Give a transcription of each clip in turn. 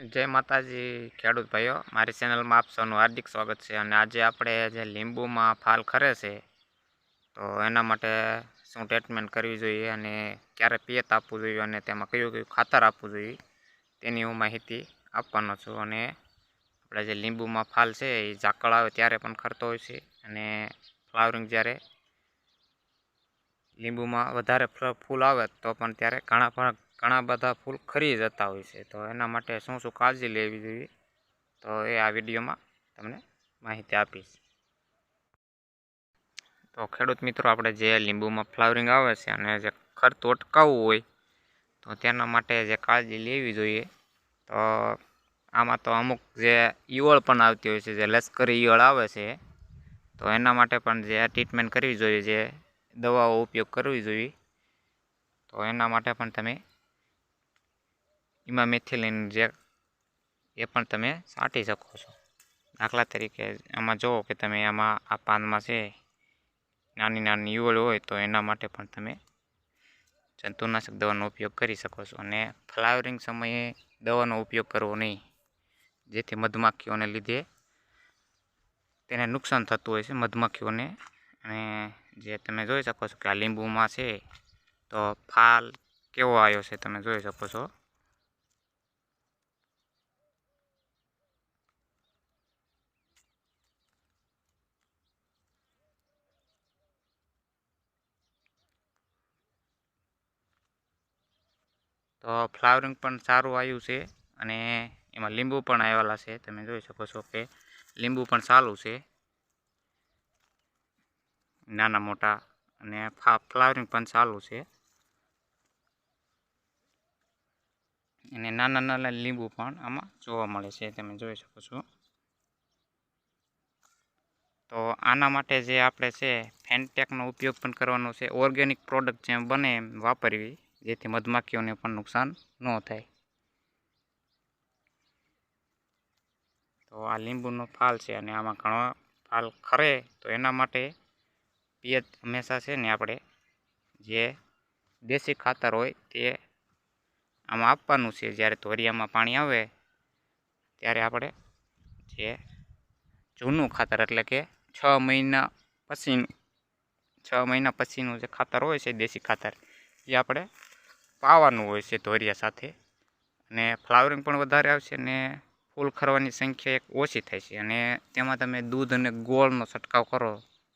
જય માતાજી ખેડૂત ભાઈઓ, મારી ચેનલમાં આપ સૌનું હાર્દિક સ્વાગત છે। અને આજે આપણે જે લીંબુમાં ફાલ ખરે છે તો એના માટે શું ટ્રીટમેન્ટ કરવી જોઈએ અને ક્યારે પિયત આપવું જોઈએ અને તેમાં કયું કયું ખાતર આપવું જોઈએ તેની હું માહિતી આપવાનો છું। અને આપણે જે લીંબુમાં ફાલ છે એ ઝાકળ આવે ત્યારે પણ ખરતો હોય છે અને ફ્લાવરિંગ જ્યારે લીંબુમાં વધારે ફૂલ આવે તો પણ ત્યારે ઘણા બધા ફૂલ ખરી જતા હોય છે। તો એના માટે શું શું કાળજી લેવી જોઈએ તો એ આ વિડીયોમાં તમને માહિતી આપીશ। તો ખેડૂત મિત્રો, આપણે જે લીંબુમાં ફ્લાવરિંગ આવે છે અને જે ખરતું અટકાવવું હોય તો તેના માટે જે કાળજી લેવી જોઈએ તો આમાં તો અમુક જે ઈયળ પણ આવતી હોય છે, જે લશ્કરી ઈયળ આવે છે, તો એના માટે પણ જે ટ્રીટમેન્ટ કરવી જોઈએ, જે દવાઓ ઉપયોગ કરવી જોઈએ તો એના માટે પણ તમે ઇમામેથિલિન જે એ પણ તમે છાંટી શકો છો। દાખલા તરીકે આમાં જુઓ કે તમે આમાં આ પાનમાં છે નાની નાની ઈયળ હોય તો એના માટે પણ તમે જંતુનાશક દવાનો ઉપયોગ કરી શકો છો। અને ફ્લાવરિંગ સમયે દવાનો ઉપયોગ કરવો નહીં, જેથી મધમાખીઓને લીધે તેને નુકસાન થતું હોય છે મધમાખીઓને। અને જે તમે જોઈ શકો છો કે આ લીંબુમાં છે તો ફાલ કેવો આવ્યો છે તમે જોઈ શકો છો। તો ફ્લાવરિંગ પણ સારું આવ્યું છે અને એમાં લીંબુ પણ આવેલા છે, તમે જોઈ શકો છો કે લીંબુ પણ સારું છે નાના મોટા, અને ફ્લાવરિંગ પણ સારું છે અને નાના નાના લીંબુ પણ આમાં જોવા મળે છે, તમે જોઈ શકો છો। તો આના માટે જે આપણે છે ફેનટેકનો ઉપયોગ પણ કરવાનો છે, ઓર્ગેનિક પ્રોડક્ટ જેમ બને એમ વાપરવી, જેથી મધમાખીઓને પણ નુકસાન ન થાય। તો આ લીંબુનો ફાલ છે અને આમાં ઘણો ફાલ ખરે તો એના માટે પિયત હંમેશા છે ને આપણે જે દેશી ખાતર હોય તે આમાં આપવાનું છે। જ્યારે ધોરિયામાં પાણી આવે ત્યારે આપણે જે જૂનું ખાતર, એટલે કે 6 મહિના પછીનું જે ખાતર હોય છે દેશી ખાતર, એ આપણે પાવાનું હોય છે ધોરિયા સાથે, અને ફ્લાવરિંગ પણ વધારે આવશે અને ફૂલ ખરવાની સંખ્યા એક ઓછી થાય છે। અને તેમાં તમે દૂધ અને ગોળનો છંટકાવ કરો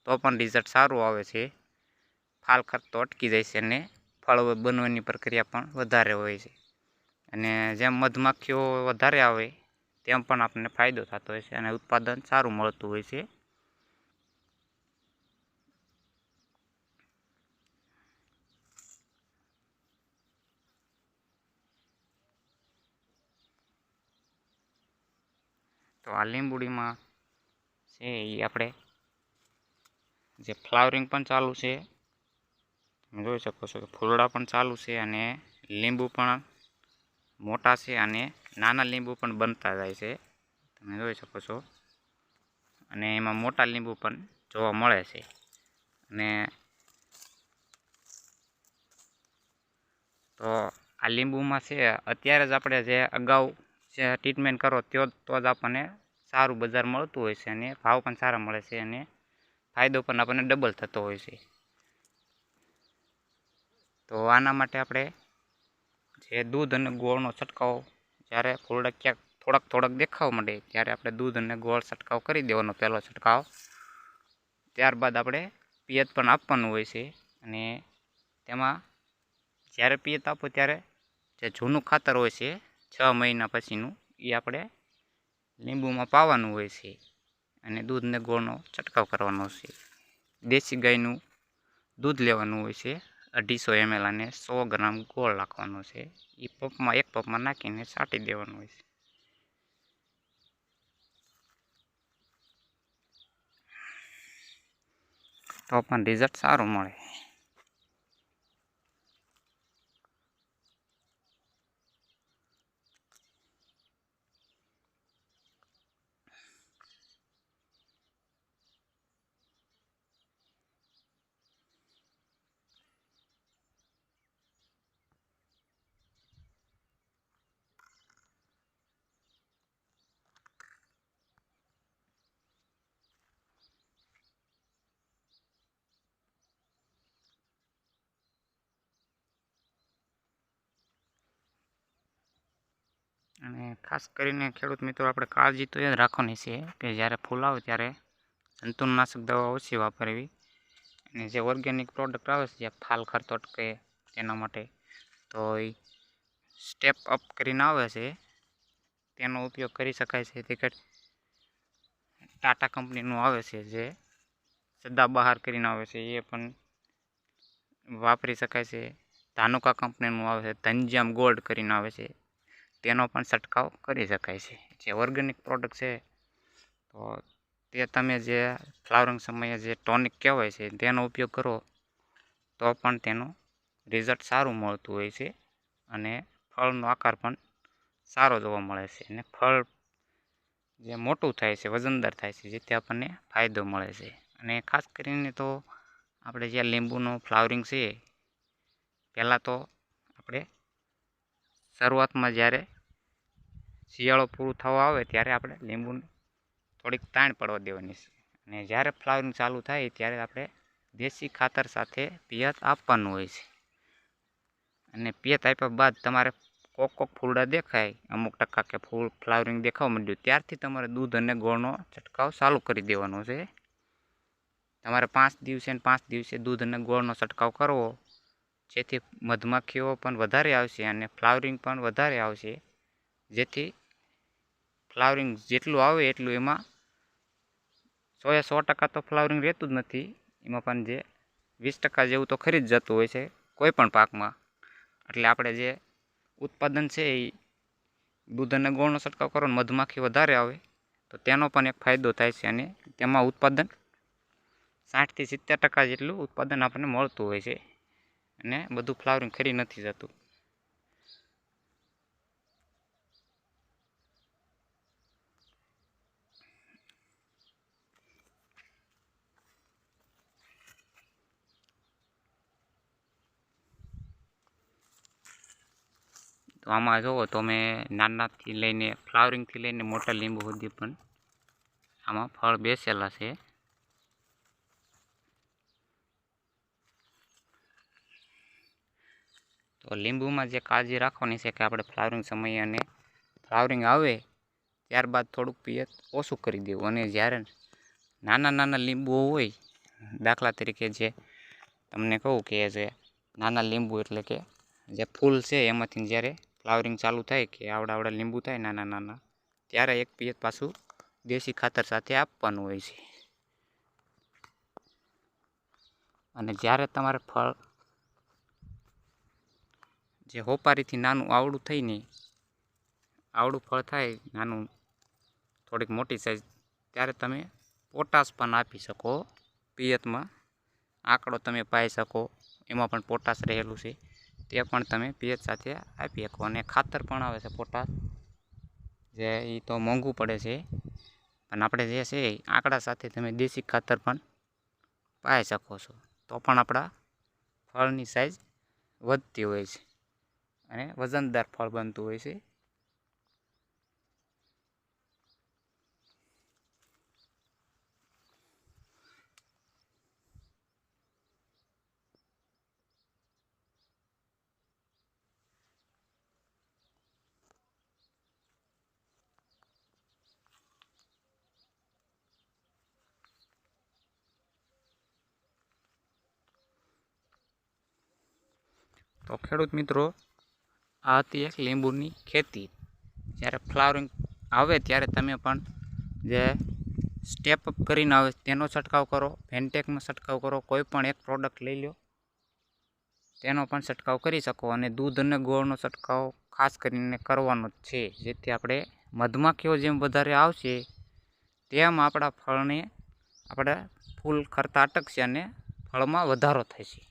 તો પણ રિઝલ્ટ સારું આવે છે, ફાલ ખરતો અટકી જાય છે અને ફળ બનવાની પ્રક્રિયા પણ વધારે હોય છે। અને જેમ મધમાખીઓ વધારે આવે તેમ પણ આપણને ફાયદો થતો હોય છે અને ઉત્પાદન સારું મળતું હોય છે। તો આ લીંબુડીમાં છે એ આપણે જે ફ્લાવરિંગ પણ ચાલુ છે, તમે જોઈ શકો છો કે ફૂલડા પણ ચાલુ છે અને લીંબુ પણ મોટા છે અને નાના લીંબુ પણ બનતા જાય છે, તમે જોઈ શકો છો। અને એમાં મોટા લીંબુ પણ જોવા મળે છે। અને તો આ લીંબુમાં છે અત્યારે જ આપણે જે અગાઉ જે ટ્રીટમેન્ટ કરો તો જ આપણને સારું બજાર મળતું હોય છે અને ભાવ પણ સારા મળે છે અને ફાયદો પણ આપણને ડબલ થતો હોય છે। તો આના માટે આપણે જે દૂધ અને ગોળનો છંટકાવ, જ્યારે ફૂલડા ક્યાંક થોડાક દેખાવા માંડે ત્યારે આપણે દૂધ અને ગોળ છંટકાવ કરી દેવાનો, પહેલો છંટકાવ। ત્યારબાદ આપણે પિયત પણ આપવાનું હોય છે અને તેમાં જ્યારે પિયત આપો ત્યારે જે જૂનું ખાતર હોય છે 6 મહિના પછીનું, એ આપણે લીંબુમાં પાવાનું હોય છે અને દૂધ ને ગોળનો છંટકાવ કરવાનો છે। દેશી ગાયનું દૂધ લેવાનું હોય છે 250 ml અને 100 ગ્રામ ગોળ નાખવાનો છે, એ એક પંપમાં નાખીને છાંટી દેવાનું હોય છે। તો પણ રિઝલ્ટ સારું મળે। અને ખાસ કરીને ખેડૂત મિત્રો આપણે કાળજી તો એ જ રાખવાની છે કે જ્યારે ફૂલ આવે ત્યારે જંતુનાશક દવા ઓછી વાપરવી, અને જે ઓર્ગેનિક પ્રોડક્ટ આવે છે જે ફાલ ખરતો અટકે તેના માટે, તો એ સ્ટેપ અપ કરીને આવે છે તેનો ઉપયોગ કરી શકાય છે. તે ટાટા કંપનીનું આવે છે જે સદાબહાર કરીને આવે છે, એ પણ વાપરી શકાય છે. ધાનુકા કંપનીનું આવે છે, ધનજામ ગોલ્ડ કરીને આવે છે, તેનો પણ છંટકાવ કરી શકાય છે. જે ઓર્ગેનિક પ્રોડક્ટ છે તો તે તમે જે ફ્લાવરિંગ સમયે જે ટોનિક કહેવાય છે તેનો ઉપયોગ કરો તો પણ તેનું રિઝલ્ટ સારું મળતું હોય છે, અને ફળનો આકાર પણ સારો જોવા મળે છે, અને ફળ જે મોટું થાય છે, વજનદાર થાય છે, જેથી આપણને ફાયદો મળે છે. અને ખાસ કરીને તો આપણે જે લીંબુનું ફ્લાવરિંગ છે, પહેલાં તો આપણે શરૂઆતમાં જ્યારે શિયાળો પૂરું થવા આવે ત્યારે આપણે લીંબુને થોડીક તાણ પડવા દેવાની છે, અને જ્યારે ફ્લાવરિંગ ચાલુ થાય ત્યારે આપણે દેશી ખાતર સાથે પિયત આપવાનું હોય છે. અને પિયત આપ્યા બાદ તમારે કોક ફૂલડા દેખાય અમુક ટકા કે ફૂલ ફ્લાવરિંગ દેખાવા માંડ્યું ત્યારથી તમારે દૂધ અને ગોળનો છંટકાવ ચાલુ કરી દેવાનો છે. તમારે 5 દિવસે ને 5 દિવસે દૂધ અને ગોળનો છંટકાવ કરવો, જેથી મધમાખીઓ પણ વધારે આવશે અને ફ્લાવરિંગ પણ વધારે આવશે. જેથી ફ્લાવરિંગ જેટલું આવે એટલું એમાં 100% તો ફ્લાવરિંગ રહેતું જ નથી, એમાં પણ જે 20% જેવું તો ખરી જ જતું હોય છે કોઈ પણ પાકમાં. એટલે આપણે જે ઉત્પાદન છે એ દૂધ અને ગોળનો છંટકાવ કરો ને મધમાખી વધારે આવે તો તેનો પણ એક ફાયદો થાય છે, અને તેમાં ઉત્પાદન 60થી 70% જેટલું ઉત્પાદન આપણને મળતું હોય છે, અને બધું ફ્લાવરિંગ ખરી નથી જતું. તો આમાં જુઓ તો મેં નાનાથી લઈને ફ્લાવરિંગથી લઈને મોટા લીંબુ સુધી પણ આમાં ફળ બેસેલા છે. તો લીંબુમાં જે કાળજી રાખવાની છે કે આપણે ફ્લાવરિંગ સમયે અને ફ્લાવરિંગ આવે ત્યારબાદ થોડુંક પિયત ઓછું કરી દેવું, અને જ્યારે નાના લીંબુ હોય, દાખલા તરીકે જે તમને કહું કે જે નાના લીંબુ એટલે કે જે ફૂલ છે એમાંથી જ્યારે ફ્લાવરિંગ ચાલુ થાય કે આવડા લીંબુ થાય નાના ત્યારે એક પિયત પાછું દેશી ખાતર સાથે આપવાનું હોય છે. અને જ્યારે તમારે ફળ જે હોપારીથી નાનું આવડું થઈને આવડું ફળ થાય નાનું, થોડીક મોટી સાઈઝ, ત્યારે તમે પોટાશ પણ આપી શકો પિયતમાં. આંકડો તમે પાઈ શકો, એમાં પણ પોટાશ રહેલું છે, તે પણ તમે પિયત સાથે આપી શકો. અને ખાતર પણ આવે છે પોટાશ, જે એ તો મોંઘું પડે છે, પણ આપણે જે છે આંકડા સાથે તમે દેશી ખાતર પણ પાઈ શકો છો, તો પણ આપણા ફળની સાઈઝ વધતી હોય છે અને વજનદાર ફળ બનતું હોય છે. તો ખેડૂત મિત્રો, આ હતી એક લીંબુની ખેતી. જ્યારે ફ્લાવરિંગ આવે ત્યારે તમે પણ જે સ્ટેપ અપ કરીને આવે તેનો છંટકાવ કરો, ફેન્ટેકનો છંટકાવ કરો, કોઈ પણ એક પ્રોડક્ટ લઈ લો તેનો પણ છંટકાવ કરી શકો. અને દૂધ અને ગોળનો છંટકાવ ખાસ કરીને કરવાનો જ છે, જેથી આપણે મધમાખીઓ જેમ વધારે આવશે તેમ આપણા ફળને આપણે ફૂલ ખરતા અટકશે અને ફળમાં વધારો થશે.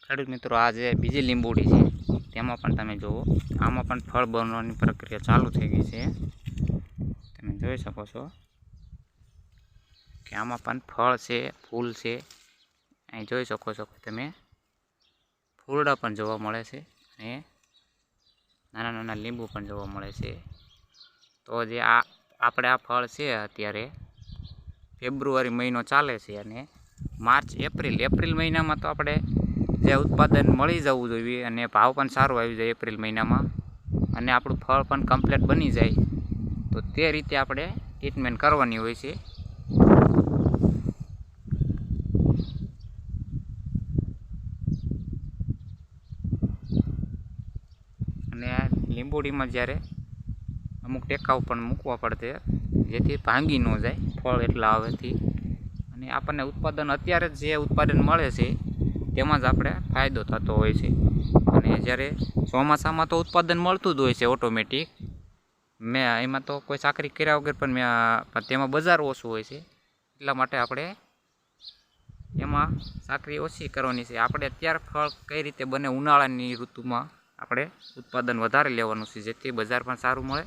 ખેડૂત મિત્રો, આ જે બીજી લીંબુડી છે તેમાં પણ તમે જુઓ, આમાં પણ ફળ બનવાની પ્રક્રિયા ચાલુ થઈ ગઈ છે. તમે જોઈ શકો છો કે આમાં પણ ફળ છે, ફૂલ છે, અહીં જોઈ શકો છો તમે. ફૂલડા પણ જોવા મળે છે અને નાના નાના લીંબુ પણ જોવા મળે છે. તો જે આપણે આ ફળ છે અત્યારે ફેબ્રુઆરી મહિનો ચાલે છે અને માર્ચ એપ્રિલ મહિનામાં તો આપણે જે ઉત્પાદન મળી જવું જોઈએ અને ભાવ પણ સારો આવી જાય એપ્રિલ મહિનામાં, અને આપણું ફળ પણ કમ્પ્લીટ બની જાય, તો તે રીતે આપણે ટ્રીટમેન્ટ કરવાની હોય છે. અને આ લીંબોડીમાં જ્યારે અમુક ટેકાઓ પણ મૂકવા પડશે જેથી ભાંગી ન જાય ફળ એટલા હવેથી, અને આપણને ઉત્પાદન અત્યારે જે ઉત્પાદન મળે છે તેમાં જ આપણે ફાયદો થતો હોય છે. અને જ્યારે ચોમાસામાં તો ઉત્પાદન મળતું જ હોય છે ઓટોમેટિક, એમાં તો કોઈ ચાકરી કર્યા વગર પણ તેમાં બજાર ઓછું હોય છે, એટલા માટે આપણે એમાં ચાકરી ઓછી કરવાની છે. આપણે અત્યારે ફળ કઈ રીતે બને ઉનાળાની ઋતુમાં આપણે ઉત્પાદન વધારે લેવાનું છે જેથી બજાર પણ સારું મળે.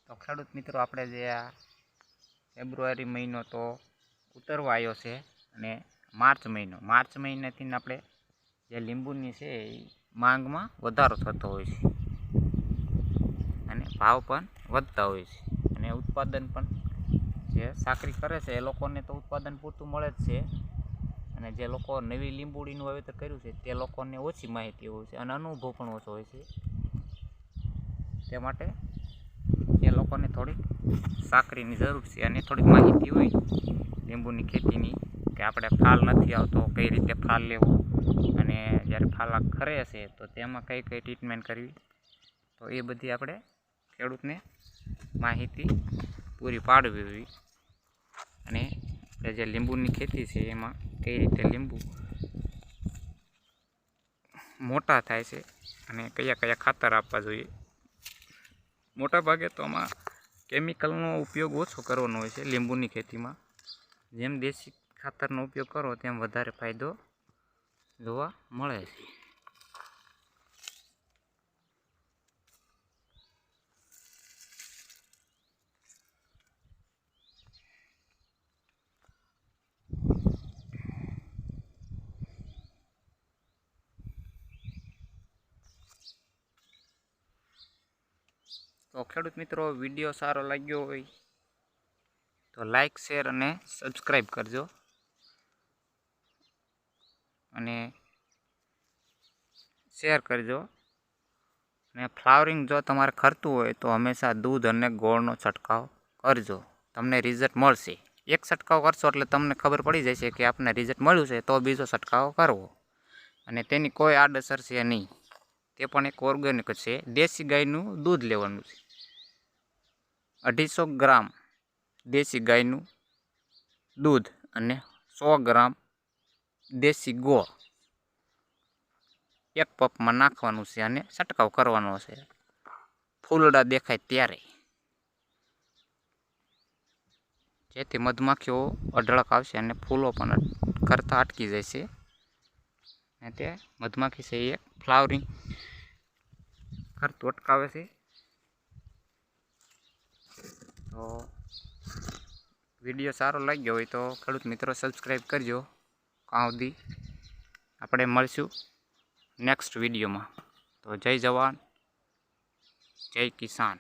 તો ખેડૂત મિત્રો, આપણે જે આ ફેબ્રુઆરી મહિનો તો ઉતરવા આવ્યો છે અને માર્ચ મહિનાથી આપણે જે લીંબુની છે એ માંગમાં વધારો થતો હોય છે અને ભાવ પણ વધતા હોય છે, અને ઉત્પાદન પણ જે સાકરી કરે છે એ લોકોને તો ઉત્પાદન પૂરતું મળે જ છે, અને જે લોકો નવી લીંબુડીનું વાવેતર કર્યું છે તે લોકોને ઓછી માહિતી હોય છે અને અનુભવ પણ ઓછો હોય છે. તે માટે એ લોકોને થોડીક સાકરીની જરૂર છે અને થોડીક માહિતી હોય લીંબુની ખેતીની, કે આપણે ફાલ નથી આવતો કઈ રીતે ફાલ લેવો, અને જ્યારે ફાલ ખરે છે તો તેમાં કઈ કઈ ટ્રીટમેન્ટ કરવી, તો એ બધી આપણે ખેડૂતને માહિતી પૂરી પાડવી હોય. અને જે લીંબુની ખેતી છે એમાં કઈ રીતે લીંબુ મોટા થાય છે અને કયા કયા ખાતર આપવા જોઈએ. મોટા ભાગે તો આમાં કેમિકલનો ઉપયોગ ઓછો કરવાનો હોય છે લીંબુની ખેતીમાં. જેમ દેશી ખાતરનો ઉપયોગ કરો તેમ વધારે ફાયદો જોવા મળે છે. તો ખેડૂત મિત્રો, વિડીયો સારો લાગ્યો હોય તો લાઈક, શેર અને સબસ્ક્રાઈબ કરજો. અને શેર કરજો. અને ફ્લાવરિંગ જો તમારે કરતું હોય તો હંમેશા દૂધ અને ગોળનો છંટકાવ કરજો, તમને રિઝલ્ટ મળશે. એક છંટકાવ કરશો એટલે તમને ખબર પડી જશે કે આપને રિઝલ્ટ મળ્યું છે, તો બીજો છંટકાવ કરવો. અને તેની કોઈ આડઅસર છે નહીં, તે પણ એક ઓર્ગેનિક છે. દેશી ગાયનું દૂધ લેવાનું છે, 250 ગ્રામ દેશી ગાયનું દૂધ અને 100 ગ્રામ દેશી ગોળ એક કપમાં નાખવાનું છે અને છંટકાવ કરવાનો છે ફૂલડા દેખાય ત્યારે, જેથી મધમાખીઓ અઢળક આવશે અને ફૂલો પણ કરતા અટકી જશે, અને તે મધમાખી છે એ ફ્લાવરિંગ કરતું અટકાવે છે. તો વિડીયો સારો લાગ્યો હોય તો ખેડૂત મિત્રો સબસ્ક્રાઈબ કરજો. કાં સુધી આપણે મળશું નેક્સ્ટ વિડીયોમાં. તો જય જવાન, જય કિસાન.